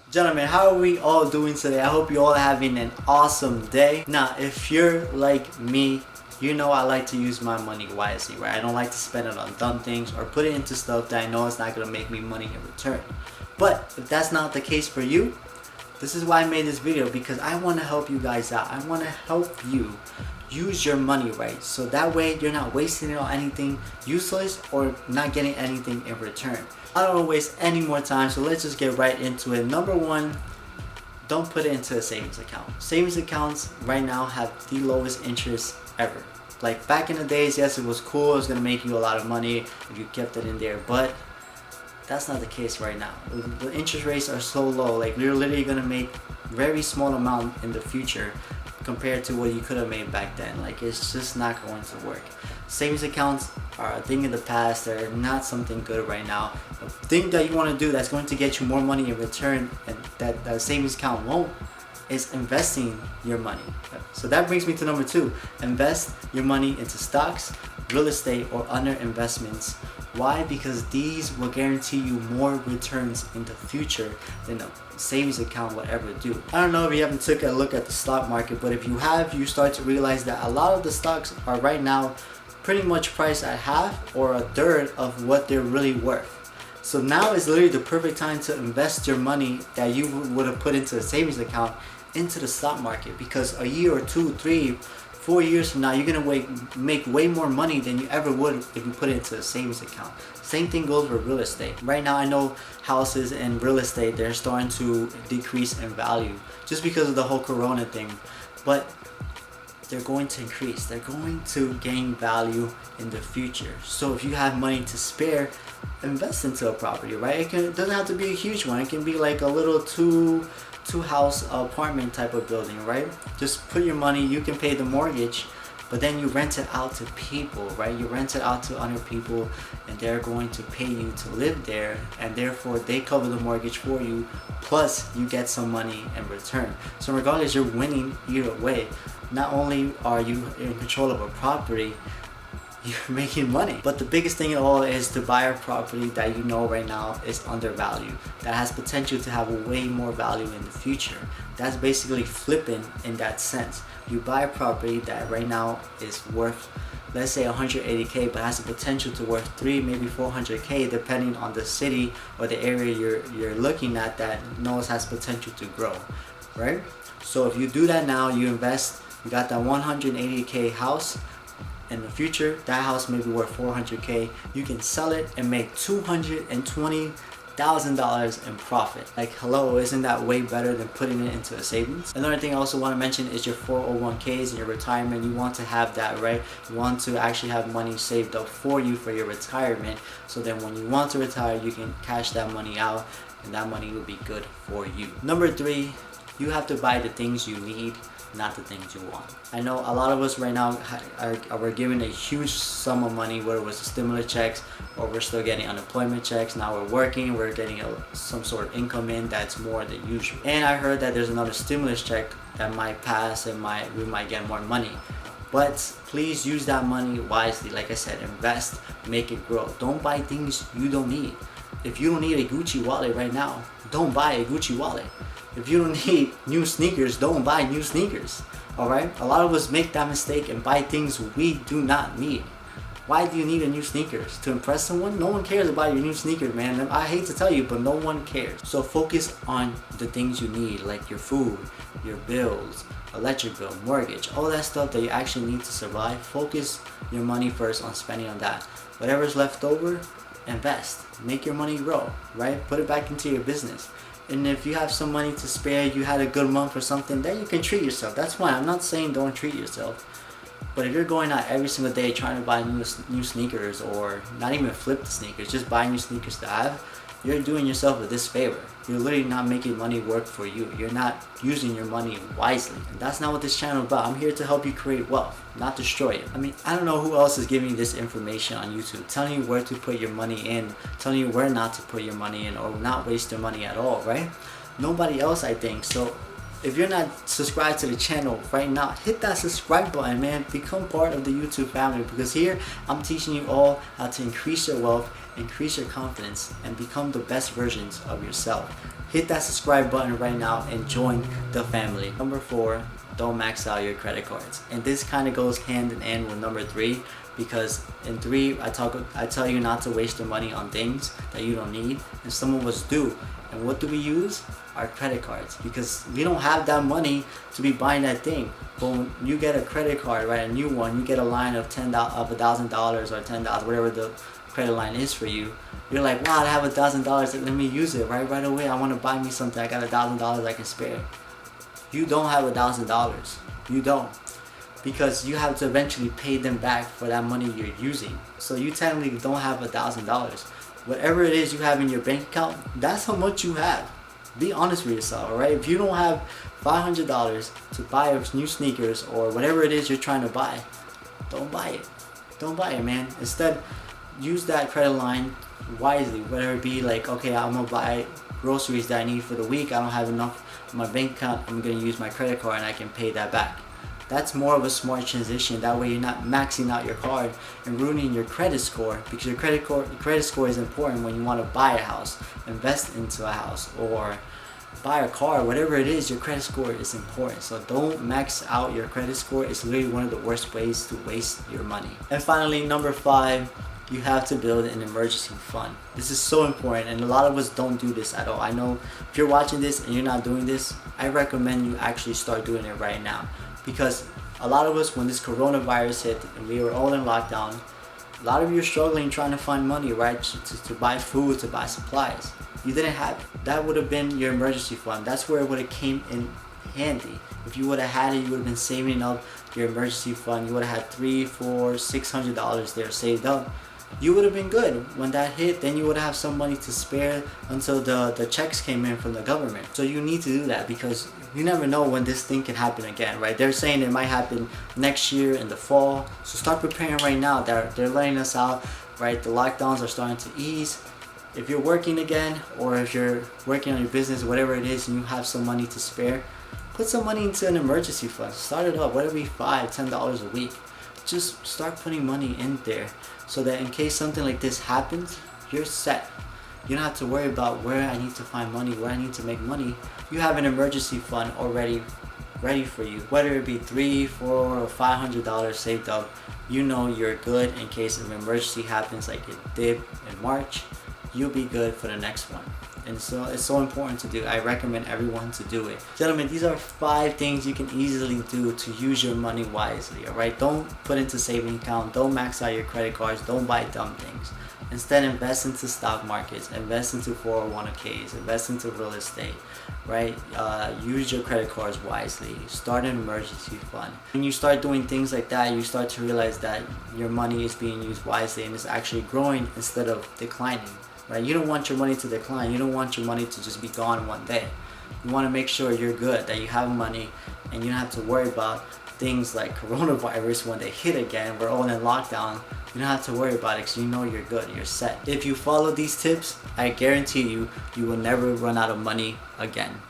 Gentlemen, how are we all doing today? I hope you all having an awesome day. Now, if you're like me, you know I like to use my money wisely, right? I don't like to spend it on dumb things or put it into stuff that I know is not going to make me money in return. But if that's not the case for you, this is why I made this video, because I want to help you guys out. I want to help you use your money right, so that way you're not wasting it on anything useless or not getting anything in return. I don't want to waste any more time, so let's just get right into it. Number one, don't put it into a savings account. Savings accounts right now have the lowest interest ever. Like back in the days, yes, it was cool, it was going to make you a lot of money if you kept it in there, but that's not the case right now. The interest rates are so low, like you're literally going to make very small amount in the future compared to what you could have made back then. Like, it's just not going to work. Savings accounts are a thing in the past. They're not something good right now. The thing that you want to do that's going to get you more money in return, and that savings account won't, is investing your money. So that brings me to number two. Invest your money into stocks, real estate, or other investments. Why? Because these will guarantee you more returns in the future than a savings account will ever do. I don't know if you haven't took a look at the stock market, but if you have, you start to realize that a lot of the stocks are right now pretty much priced at half or a third of what they're really worth. So now is literally the perfect time to invest your money that you would have put into a savings account into the stock market, because a year or 2, 3, 4 years from now, you're gonna make way more money than you ever would if you put it into a savings account. Same thing goes for real estate. Right now, I know houses and real estate, they're starting to decrease in value just because of the whole corona thing, but they're going to increase. They're going to gain value in the future. So if you have money to spare, invest into a property, right? It doesn't have to be a huge one. It can be like a little two house apartment type of building, right? Just put your money, you can pay the mortgage, but then you rent it out to people, right? You rent it out to other people, and they're going to pay you to live there, and therefore they cover the mortgage for you, plus you get some money in return. So regardless, you're winning either way. Not only are you in control of a property, you're making money. But the biggest thing of all is to buy a property that you know right now is undervalued, that has potential to have way more value in the future. That's basically flipping in that sense. You buy a property that right now is worth, let's say 180K, but has the potential to worth 3, maybe 400K, depending on the city or the area you're looking at that knows has potential to grow, right? So if you do that now, you invest, you got that 180K house. In the future, that house may be worth 400K. You can sell it and make $220,000 in profit. Like, hello, isn't that way better than putting it into a savings? Another thing I also want to mention is your 401ks and your retirement. You want to have that, right? You want to actually have money saved up for you for your retirement, so then when you want to retire, you can cash that money out, and that money will be good for you. Number three, you have to buy the things you need, not the things you want. I know a lot of us right now are given a huge sum of money, whether it was the stimulus checks or we're still getting unemployment checks. Now we're working, we're getting some sort of income in that's more than usual. And I heard that there's another stimulus check that might pass and we might get more money. But please use that money wisely. Like I said, invest, make it grow. Don't buy things you don't need. If you don't need a Gucci wallet right now, don't buy a Gucci wallet. If you don't need new sneakers, don't buy new sneakers. Alright? A lot of us make that mistake and buy things we do not need. Why do you need a new sneakers? To impress someone? No one cares about your new sneakers, man. I hate to tell you, but no one cares. So focus on the things you need, like your food, your bills, electric bill, mortgage, all that stuff that you actually need to survive. Focus your money first on spending on that. Whatever's left over, invest. Make your money grow, right? Put it back into your business. And if you have some money to spare, you had a good month or something, then you can treat yourself. That's fine. I'm not saying don't treat yourself. But if you're going out every single day trying to buy new sneakers, or not even flip the sneakers, just buy new sneakers to have, you're doing yourself a disfavor. You're literally not making money work for you. You're not using your money wisely. And that's not what this channel is about. I'm here to help you create wealth, not destroy it. I mean, I don't know who else is giving you this information on YouTube, telling you where to put your money in, telling you where not to put your money in, or not waste your money at all, right? Nobody else, I think. So if you're not subscribed to the channel right now, hit that subscribe button, man. Become part of the YouTube family, because here I'm teaching you all how to increase your wealth increase your confidence, and become the best versions of yourself. Hit that subscribe button right now and join the family. Number 4, don't max out your credit cards. And this kind of goes hand in hand with number 3, because in 3 I tell you not to waste your money on things that you don't need, and some of us do. And what do we use? Our credit cards, because we don't have that money to be buying that thing. But when you get a credit card, right, a new one, you get a line of $1,000 or $10, whatever the credit line is for you. You're like, wow, I have $1,000, let me use it right away. I want to buy me something. I got $1,000 I can spare. You don't have $1,000. You don't, because you have to eventually pay them back for that money you're using. So you technically don't have $1,000. Whatever it is you have in your bank account, that's how much you have. Be honest with yourself, alright? If you don't have $500 to buy new sneakers or whatever it is you're trying to buy, don't buy it. Don't buy it, man. Instead, use that credit line wisely. Whether it be like, okay, I'm gonna buy groceries that I need for the week, I don't have enough in my bank account, I'm gonna use my credit card and I can pay that back. That's more of a smart transition. That way you're not maxing out your card and ruining your credit score, because your credit score is important when you want to buy a house, invest into a house, or buy a car. Whatever it is, your credit score is important. So don't max out your credit score. It's literally one of the worst ways to waste your money. And finally, number 5, you have to build an emergency fund. This is so important, and a lot of us don't do this at all. I know if you're watching this and you're not doing this, I recommend you actually start doing it right now. Because a lot of us, when this coronavirus hit and we were all in lockdown, a lot of you are struggling trying to find money, right, to buy food, to buy supplies. You didn't have it. That would have been your emergency fund. That's where it would have came in handy. If you would have had it, you would have been saving up your emergency fund. You would have had $300, $400, $600 there saved up. You would have been good. When that hit, then you would have some money to spare until the checks came in from the government. So you need to do that, because you never know when this thing can happen again, right? They're saying it might happen next year in the fall. So start preparing right now. They're letting us out, right? The lockdowns are starting to ease. If you're working again, or if you're working on your business, whatever it is, and you have some money to spare, put some money into an emergency fund. Start it up, whatever, $5, $10 a week. Just start putting money in there, so that in case something like this happens, you're set. You don't have to worry about where I need to find money, where I need to make money. You have an emergency fund already ready for you. Whether it be $300, $400, or $500 saved up, you know you're good in case an emergency happens like it did in March. You'll be good for the next one. And so it's so important to do. I recommend everyone to do it. Gentlemen, these are 5 things you can easily do to use your money wisely, alright? Don't put into saving account. Don't max out your credit cards. Don't buy dumb things. Instead, invest into stock markets. Invest into 401ks. Invest into real estate, right? Use your credit cards wisely. Start an emergency fund. When you start doing things like that, you start to realize that your money is being used wisely and it's actually growing instead of declining. Right? You don't want your money to decline. You don't want your money to just be gone one day. You want to make sure you're good, that you have money, and you don't have to worry about things like coronavirus when they hit again. We're all in lockdown. You don't have to worry about it, because you know you're good, you're set. If you follow these tips, I guarantee you, you will never run out of money again.